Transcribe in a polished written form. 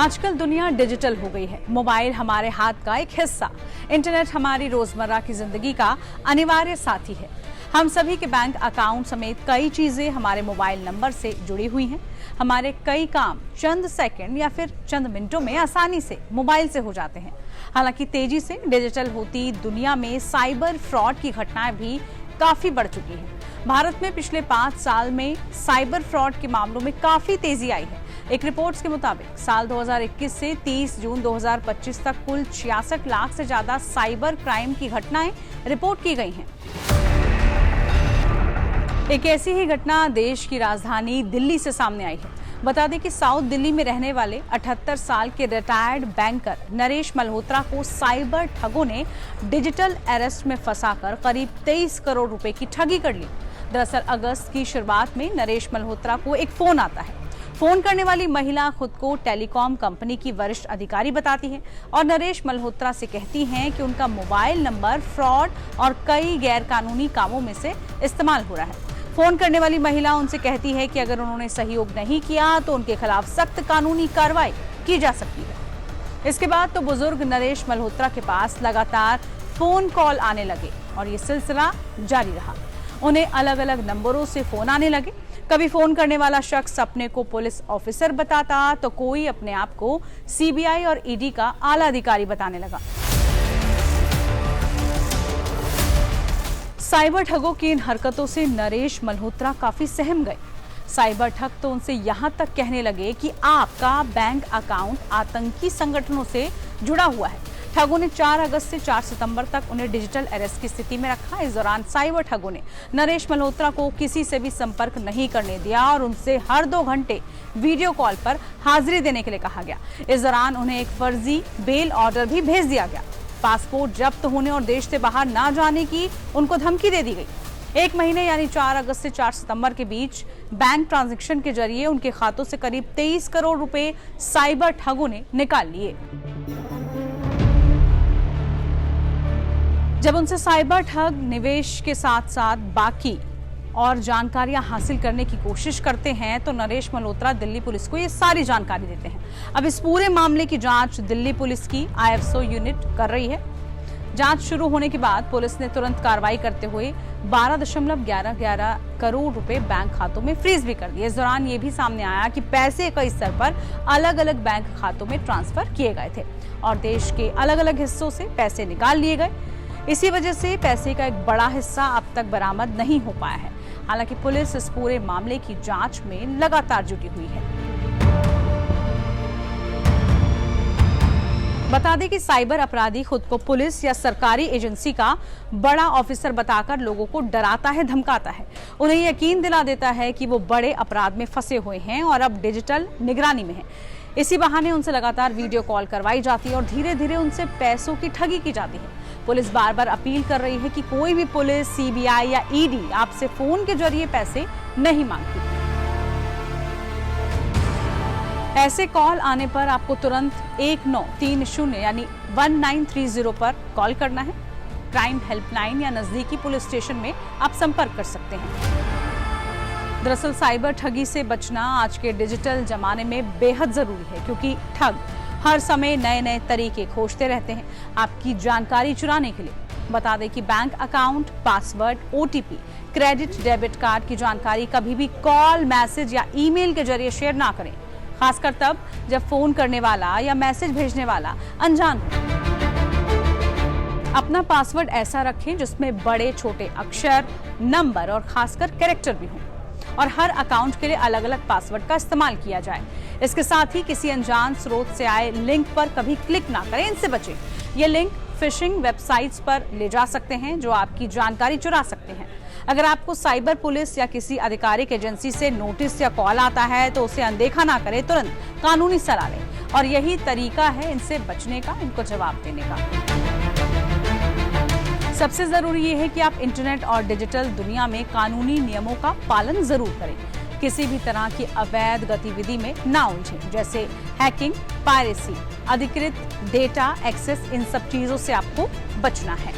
आजकल दुनिया डिजिटल हो गई है। मोबाइल हमारे हाथ का एक हिस्सा, इंटरनेट हमारी रोजमर्रा की जिंदगी का अनिवार्य साथी है। हम सभी के बैंक अकाउंट समेत कई चीजें हमारे मोबाइल नंबर से जुड़ी हुई हैं। हमारे कई काम चंद सेकंड या फिर चंद मिनटों में आसानी से मोबाइल से हो जाते हैं। हालांकि तेजी से डिजिटल होती दुनिया में साइबर फ्रॉड की घटनाएं भी काफी बढ़ चुकी हैं। भारत में पिछले 5 साल में साइबर फ्रॉड के मामलों में काफी तेजी आई है। एक रिपोर्ट्स के मुताबिक साल 2021 से 30 जून 2025 तक कुल 66 लाख से ज्यादा साइबर क्राइम की घटनाएं रिपोर्ट की गई हैं। एक ऐसी ही घटना देश की राजधानी दिल्ली से सामने आई है। बता दें कि साउथ दिल्ली में रहने वाले 78 साल के रिटायर्ड बैंकर नरेश मल्होत्रा को साइबर ठगों ने डिजिटल अरेस्ट में फंसाकर करीब 23 करोड़ रुपए की ठगी कर ली। दरअसल अगस्त की शुरुआत में नरेश मल्होत्रा को एक फोन आता है। फोन करने वाली महिला खुद को टेलीकॉम कंपनी की वरिष्ठ अधिकारी बताती है और नरेश मल्होत्रा से कहती हैं कि उनका मोबाइल नंबर फ्रॉड और कई गैरकानूनी कामों में से इस्तेमाल हो रहा है। फोन करने वाली महिला उनसे कहती है कि अगर उन्होंने सहयोग नहीं किया तो उनके खिलाफ सख्त कानूनी कार्रवाई की जा सकती है। इसके बाद तो बुजुर्ग नरेश मल्होत्रा के पास लगातार फोन कॉल आने लगे और ये सिलसिला जारी रहा। उन्हें अलग अलग नंबरों से फोन आने लगे। कभी फोन करने वाला शख्स अपने को पुलिस ऑफिसर बताता तो कोई अपने आप को सीबीआई और ईडी का आला अधिकारी बताने लगा। साइबर ठगों की इन हरकतों से नरेश मल्होत्रा काफी सहम गए। साइबर ठग तो उनसे यहां तक कहने लगे कि आपका बैंक अकाउंट आतंकी संगठनों से जुड़ा हुआ है। ठगों ने 4 अगस्त से 4 सितंबर तक उन्हें डिजिटल अरेस्ट की स्थिति में रखा। इस दौरान साइबर ठगों ने नरेश मल्होत्रा को किसी से भी संपर्क नहीं करने दिया और उनसे हर 2 घंटे वीडियो कॉल पर हाजिरी देने के लिए कहा गया। इस दौरान उन्हें एक फर्जी बेल ऑर्डर भी भेज दिया गया। पासपोर्ट जब्त होने और देश से बाहर ना जाने की उनको धमकी दे दी गई। 1 महीने यानी 4 अगस्त से 4 सितंबर के बीच बैंक ट्रांजैक्शन के जरिए उनके खातों से करीब 23 करोड़ रुपए साइबर ठगों ने निकाल लिए। जब उनसे साइबर ठग निवेश के साथ साथ बाकी और जानकारियां हासिल करने की कोशिश करते हैं तो नरेश मल्होत्रा दिल्ली पुलिस को ये सारी जानकारी देते हैं। अब इस पूरे मामले की जांच दिल्ली पुलिस की IFSO यूनिट कर रही है। जांच शुरू होने के बाद पुलिस ने तुरंत कार्रवाई करते हुए 12.11 करोड़ रुपए बैंक खातों में फ्रीज भी कर दिए। इस दौरान ये भी सामने आया कि पैसे कई स्तर पर अलग अलग बैंक खातों में ट्रांसफर किए गए थे और देश के अलग अलग हिस्सों से पैसे निकाल लिए गए। इसी वजह से पैसे का एक बड़ा हिस्सा अब तक बरामद नहीं हो पाया है। हालांकि पुलिस इस पूरे मामले की जांच में लगातार जुटी हुई है। बता दें कि साइबर अपराधी खुद को पुलिस या सरकारी एजेंसी का बड़ा ऑफिसर बताकर लोगों को डराता है, धमकाता है। उन्हें यकीन दिला देता है कि वो बड़े अपराध में फंसे हुए हैं और अब डिजिटल निगरानी में है। इसी बहाने उनसे लगातार वीडियो कॉल करवाई जाती है और धीरे धीरे उनसे पैसों की ठगी की जाती है। पुलिस बार बार अपील कर रही है कि कोई भी पुलिस, सीबीआई या ईडी आपसे फोन के जरिए पैसे नहीं मांगती। ऐसे कॉल आने पर आपको तुरंत 1930 यानी 1930 पर कॉल करना है। क्राइम हेल्पलाइन या नजदीकी पुलिस स्टेशन में आप संपर्क कर सकते हैं। दरअसल साइबर ठगी से बचना आज के डिजिटल जमाने में बेहद जरूरी है, क्योंकि ठग हर समय नए नए तरीके खोजते रहते हैं आपकी जानकारी चुराने के लिए। बता दें कि bank account, password, OTP, credit, debit card की जानकारी कभी भी कॉल, मैसेज या ईमेल के जरिए शेयर ना करें, खासकर तब जब फोन करने वाला या मैसेज भेजने वाला अनजान हो। अपना पासवर्ड ऐसा रखें जिसमें बड़े छोटे अक्षर, नंबर और खासकर कैरेक्टर भी हों और हर अकाउंट के लिए अलग अलग पासवर्ड का इस्तेमाल किया जाए। इसके साथ ही किसी अनजान स्रोत से आए लिंक पर कभी क्लिक ना करें, इनसे बचें। ये लिंक फिशिंग वेबसाइट्स पर ले जा सकते हैं जो आपकी जानकारी चुरा सकते हैं। अगर आपको साइबर पुलिस या किसी आधिकारिक एजेंसी से नोटिस या कॉल आता है तो उसे अनदेखा ना करें, तुरंत कानूनी सलाह लें और यही तरीका है इनसे बचने का, इनको जवाब देने का। सबसे जरूरी ये है कि आप इंटरनेट और डिजिटल दुनिया में कानूनी नियमों का पालन जरूर करें। किसी भी तरह की अवैध गतिविधि में ना उलझें, जैसे हैकिंग, पायरेसी, अधिकृत डेटा एक्सेस, इन सब चीजों से आपको बचना है।